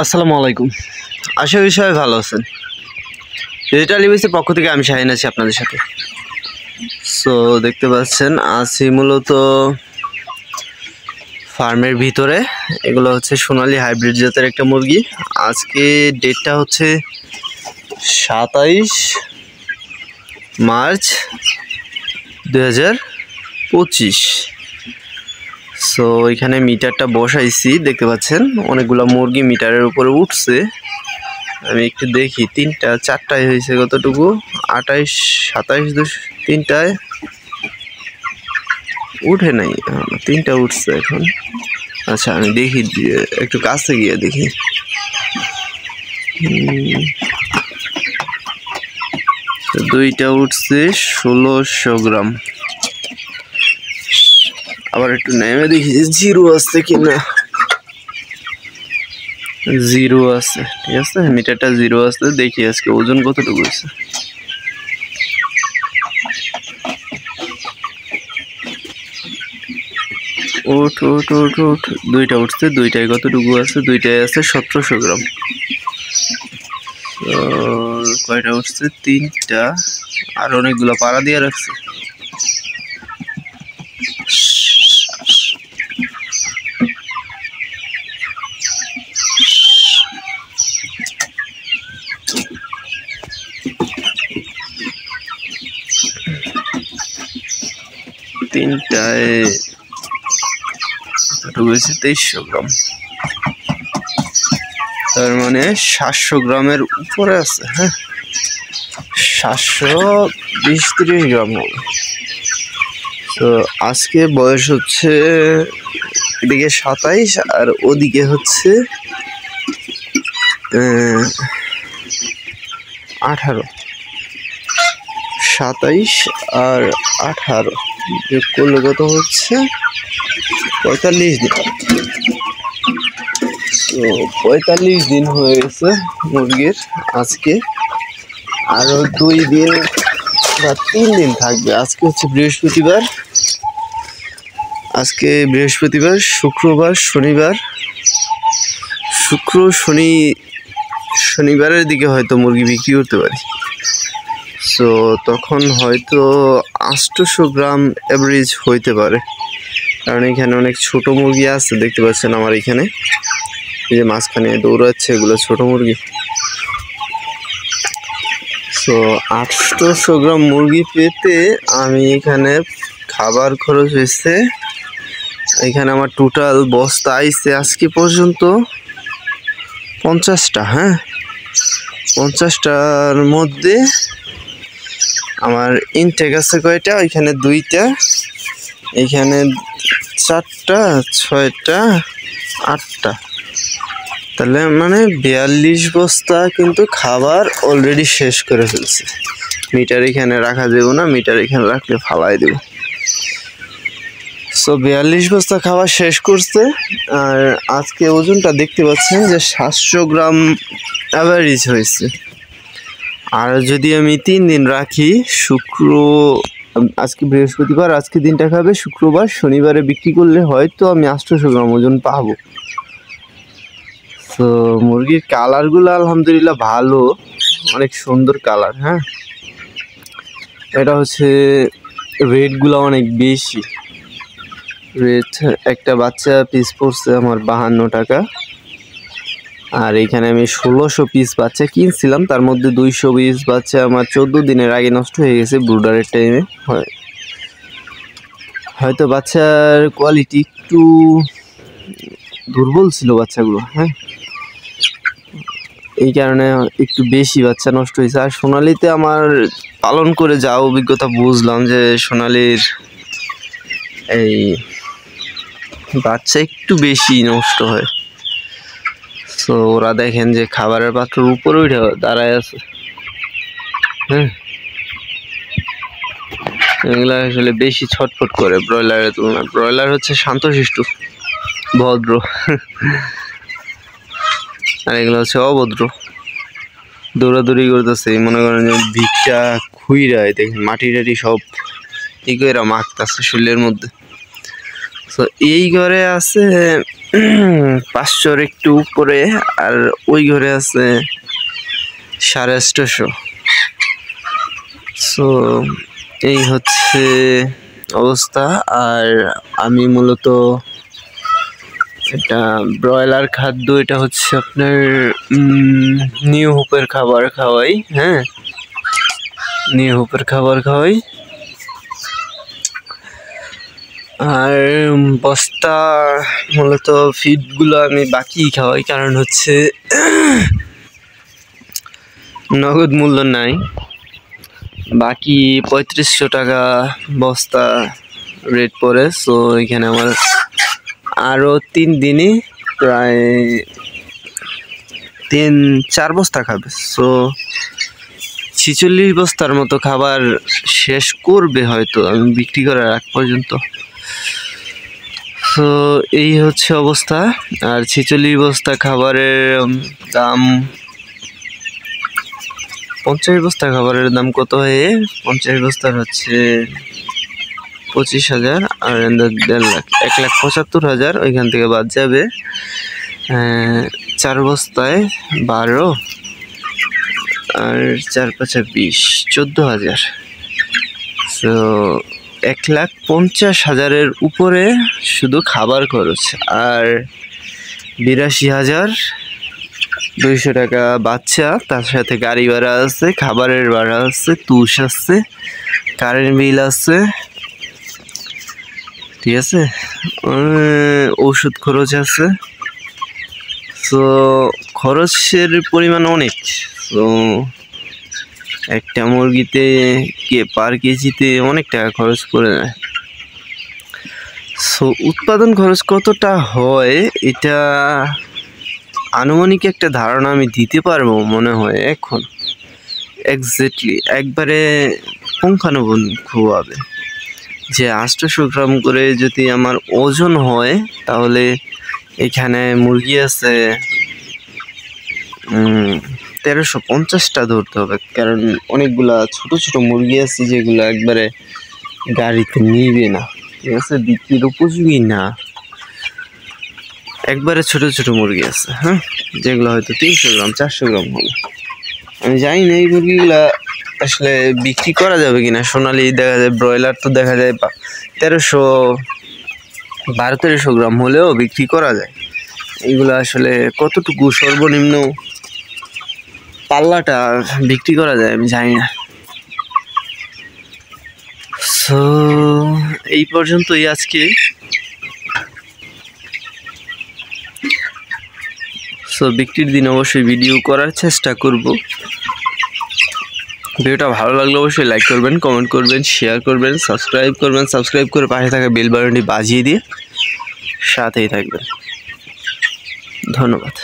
আসসালামু আলাইকুম। আশা করি সবাই ভালো আছেন। ডিজিটাল ইভিসের পক্ষ থেকে আমি শাহিন আছি আপনাদের সাথে। সো দেখতে পাচ্ছেন আছি মূলত ফার্মের ভিতরে। এগুলো হচ্ছে সোনালী হাইব্রিড জাতের একটা মুরগি। আজকে ডেটটা হচ্ছে 27 মার্চ 2025। সো এখানে মিটারটা বসাইছি, দেখতে পাচ্ছেন অনেকগুলো মুরগি মিটারের উপরে উঠছে। আমি একটু দেখি, 3টা 4টায় হয়েছে কতটুকু, 28 27 3টায় উঠে নাই, 3টা উঠছে এখন। আচ্ছা আমি দেখি, একটু কাছে গিয়ে দেখি। 2টা উঠছে 1600 গ্রাম। আবার একটু নেমে দেখি জিরো আছে কিনা। জিরো আছে, ঠিক আছে, মিটারটা জিরো আছে। দেখি আজকে ওজন কতটুকু আছে। উঠ উঠ উঠ উঠ, 2টা উঠছে। 2টায় কতটুকু আছে? 2টায় আছে 1700 গ্রাম। কয়টা উঠছে? 3টা। আর অনেকগুলো পাড়া দিয়ে রাখছে। তিনটায় 2300 গ্রাম, তার মানে 700 গ্রামের উপরে আছে। হ্যাঁ, 720-30 গ্রাম হবে। তো আজকে বয়স হচ্ছে এদিকে 27 আর ওদিকে হচ্ছে 18। 27 আর 18 যোগ করলে কত হচ্ছে? 45 দিন। তো 45 দিন হয়ে গেছে মুরগির আজকে। আরো 2 দিন বা 3 দিন থাকবে। আজকে হচ্ছে বৃহস্পতিবার। আজকে বৃহস্পতিবার, শুক্রবার, শনিবার। শনিবারের দিকে হয়তো মুরগি বিক্রি করতে পারি। সো তখন হয়তো 800 গ্রাম অ্যাভারেজ হইতে পারে, কারণ এখানে অনেক ছোট মুরগি আছে। দেখতে পাচ্ছেন আমার এখানে এই যে মাঝখানে দৌড়াচ্ছে, এগুলো ছোট মুরগি। সো 800 গ্রাম মুরগি পেতে আমি এখানে খাবার খরচ হয়েছে, এখানে আমার টোটাল বস্তা আইছে আজকে পর্যন্ত 50টা। হ্যাঁ, 50টার মধ্যে আমার ইনটেক আছে কয়টা? ওইখানে 2টা, এইখানে 4টা, 6টা, 8টা। তাহলে মানে 42 বস্তা কিন্তু খাবার অলরেডি শেষ করে ফেলছে। মিটার এখানে রাখা যাবে না, মিটার এখানে রাখলে ফালাই দেব। সো 42 বস্তা খাবার শেষ করছে। আর আজকে ওজনটা দেখতে পাচ্ছেন যে 700 গ্রাম অ্যাভারেজ হয়েছে। আর যদি আমি 3 দিন রাখি, আজকে বৃহস্পতিবার, আজকে দিনটা খাবে, শুক্রবার শনিবারে বিক্রি করলে হয়তো আমি 800 গ্রাম ওজন পাবো। তো মুরগির কালারগুলো আলহামদুলিল্লাহ ভালো, অনেক সুন্দর কালার। হ্যাঁ, এটা হচ্ছে রেটগুলো অনেক বেশি। রেট একটা বাচ্চা পিস পড়ছে আমার 52 টাকা। আর এইখানে আমি 1600 পিস বাচ্চা কিনছিলাম, তার মধ্যে 200 পিস বাচ্চা আমার 14 দিনের আগে নষ্ট হয়ে গেছে ব্রুডারের টাইমে। হয়তো বাচ্চার কোয়ালিটি একটু দুর্বল ছিল বাচ্চাগুলো। হ্যাঁ, এই কারণে একটু বেশি বাচ্চা নষ্ট হয়েছে। আর সোনালিতে আমার পালন করে যা অভিজ্ঞতা বুঝলাম যে সোনালির এই বাচ্চা একটু বেশি নষ্ট হয়। তো ওরা দেখেন যে খাবারের পাত্রের উপরে উঠে দাঁড়ায় আছে। হ্যাঁ, এগুলা আসলে বেশি ছটফট করে ব্রয়লারের তুলনায়। ব্রয়লার হচ্ছে শান্তশিষ্ট, ভদ্র, আর এগুলো হচ্ছে অভদ্র, দৌড়াদৌড়ি করতেছে। মনে করেন যে ভিক্ষা খুইরায় দেখেন মাটি টাটি সব ই করে মাখতেছে শরীরের মধ্যে। তো এই ঘরে আছে 500-র একটু উপরে, আর ওই ঘরে আছে 850। সো এই হচ্ছে অবস্থা। আর আমি মূলত এটা ব্রয়লার খাদ্য, এটা হচ্ছে আপনার নিউ হোপের খাবার খাওয়াই। হ্যাঁ, নিউ হোপের খাবার খাওয়াই। আর বস্তা মূলত ফিডগুলো আমি বাকি খাওয়াই, কারণ হচ্ছে নগদ মূল্য নাই। বাকি 3500 টাকা বস্তা রেট পড়ে। সো এখানে আমার আরও 3 দিনে প্রায় 3-4 বস্তা খাবে। সো 46 বস্তার মতো খাবার শেষ করবে হয়তো আমি বিক্রি করার আগ পর্যন্ত। তো এই হচ্ছে অবস্থা। আর 46 বস্তা খাবারের দাম, 50 বস্তা খাবারের দাম কত হয়? 50 বস্তার হচ্ছে 25,000, আর 1.5 লাখ, 1,75,000 ওইখান থেকে বাদ যাবে। 4 বস্তায় 12, আর 4-5 20, 14,000। সো 1,50,000-এর উপরে শুধু খাবার খরচ। আর 82,200 টাকা বাচ্চা, তার সাথে গাড়ি ভাড়া আছে, খাবারের ভাড়া আছে, তুষ আছে, কারেন্ট বিল আছে, ঠিক আছে, ওষুধ খরচ আছে। সো খরচের পরিমাণ অনেক। সো একটা মুরগিতে পার কেজিতে অনেক টাকা খরচ করে যায়। সো উৎপাদন খরচ কতটা হয় এটা আনুমানিক একটা ধারণা আমি দিতে পারবো মনে হয় এখন, এক্স্যাক্টলি একবারে পুঙ্খানুপুঙ্খভাবে। যে 800 গ্রাম করে যদি আমার ওজন হয়, তাহলে এখানে মুরগি আছে 1350টা ধরতে হবে, কারণ অনেকগুলা ছোট ছোট মুরগি আছে যেগুলো একবারে গাড়িতে নিবে না, ঠিক আছে, বিক্রির উপযোগী না। একবারে ছোট ছোট মুরগি আছে, হ্যাঁ, যেগুলো হয়তো 300 গ্রাম 400 গ্রাম হবে। আমি জানি না এই মুরগিগুলা আসলে বিক্রি করা যাবে কিনা। সোনালি দেখা যায়, ব্রয়লার তো দেখা যায় 1200 গ্রাম হলেও বিক্রি করা যায়। এইগুলো আসলে কতটুকু সর্বনিম্ন পাল্লাটা বিক্রি করা যায় আমি জানি না। সো এই পর্যন্তই আজকে। সো বিক্রির দিন অবশ্যই ভিডিও করার চেষ্টা করব। ভিডিওটা ভালো লাগলে অবশ্যই লাইক করবেন, কমেন্ট করবেন, শেয়ার করবেন, সাবস্ক্রাইব করবেন। সাবস্ক্রাইব করে পাশে থাকা বেল বাটনটি বাজিয়ে দিয়ে সাথেই থাকবেন। ধন্যবাদ।